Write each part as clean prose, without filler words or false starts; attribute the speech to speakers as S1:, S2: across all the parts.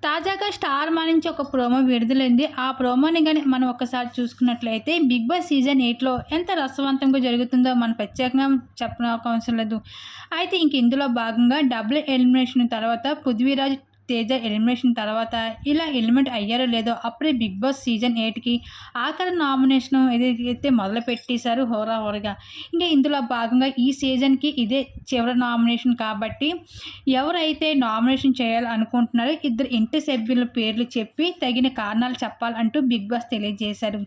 S1: తాజాగా 'స్టార్ మా' నుంచి ఒక ప్రోమో విడుదలైంది. ఆ ప్రోమోని గాని మనం ఒక్కసారి చూసుకున్నట్లయితే 'బిగ్ బాస్' సీజన్ 8లో ఎంత రసవంతంగా జరుగుతుందో మనం ప్రత్యేకంగా చెప్పనవసరం లేదు. అయితే ఇంక ఇందులో భాగంగా డబుల్ ఎలిమినేషన్ తర్వాత 'పృథ్వీరాజ్', 'తేజ' ఎలిమినేషన్ తర్వాత ఇలా ఎలిమినేట్ అయ్యారో లేదో అప్పుడే 'బిగ్ బాస్' సీజన్ 8కి ఆఖరి నామినేషన్ ఏదైతే మొదలుపెట్టేశారో హోరాహోరీగా. ఇంక ఇందులో భాగంగా ఈ సీజన్‌కి ఇదే చివరి నామినేషన్ కాబట్టి ఎవరైతే నామినేషన్ చేయాలనుకుంటున్నారో ఇద్దరు ఇంటి సభ్యుల పేర్లు చెప్పి తగిన కారణాలు చెప్పాలంటూ 'బిగ్ బాస్' తెలియజేశారు.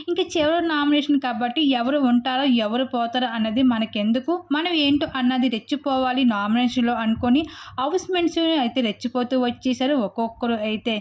S1: ఇంక చివరి నామినేషన్ కాబట్టి ఎవరు ఉంటారో, ఎవరు పోతారో అన్నది మనకెందుకు, మనం ఏంటో అన్నది రెచ్చిపోవాలి నామినేషన్‌లో అనుకోని హౌస్‌మేట్స్ అయితే రెచ్చిపోతూ వచ్చేసారు ఒక్కొక్కరు అయితే.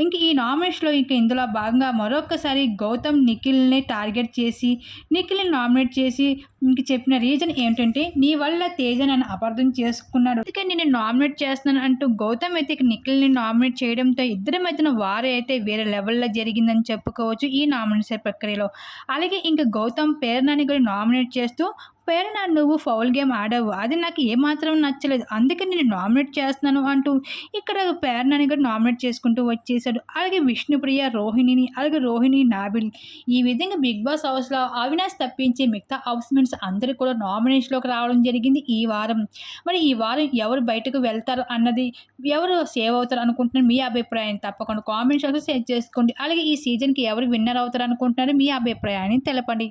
S1: ఇంక ఈ నామినేషన్‌లో ఇందులో భాగంగా మరొకసారి గౌతమ్ నిఖిల్‌ని టార్గెట్ చేసి, నిఖిల్‌ని నామినేట్ చేసి ఇంక చెప్పిన రీజన్ ఏంటంటే, "నీ వల్ల తేజ నన్ను అపార్థం చేసుకున్నాడు. అందుకే నిన్ను నామినేట్ చేస్తున్నాను" అంటూ గౌతమ్ అయితే ఇక నిఖిల్‌ని నామినేట్ చేయడంతో ఇద్దరి మధ్యన వార్ అయితే వేరే లెవెల్‌లో జరిగిందని చెప్పుకోవచ్చు ఈ నామినేషన్ ప్రక్రియలో. అలాగే ఇంక గౌతమ్ పేర్నాని కూడా నామినేట్ చేస్తూ, "పేర్న నువ్వు ఫౌల్ గేమ్ ఆడావు. అది నాకు ఏమాత్రం నచ్చలేదు. అందుకే నిన్ను నామినేట్ చేస్తున్నాను" అంటూ ఇక్కడ పేర్నాని కూడా నామినేట్ చేసుకుంటూ వచ్చేసాడు. అలాగే విష్ణుప్రియ, రోహిణిని, అలాగే రోహిణి, నాబిల్ ఈ విధంగా 'బిగ్ బాస్' హౌస్‌లో అవినాష్ తప్పించి మిగతా హౌస్‌మేట్స్ అందరూ కూడా నామినేషన్‌లోకి రావడం జరిగింది ఈ వారం. మరి ఈ వారం ఎవరు బయటకు వెళ్తారు అన్నది, ఎవరు సేవ్ అవుతారు అనుకుంటున్నారు మీ అభిప్రాయం తప్పకుండా కామెంట్ సెక్షన్‌లో షేర్ చేసుకోండి. అలాగే ఈ సీజన్‌కి ఎవరు విన్నర్ అవుతారు అనుకుంటున్నారో మీ అభిప్రాయాన్ని తెలపండి.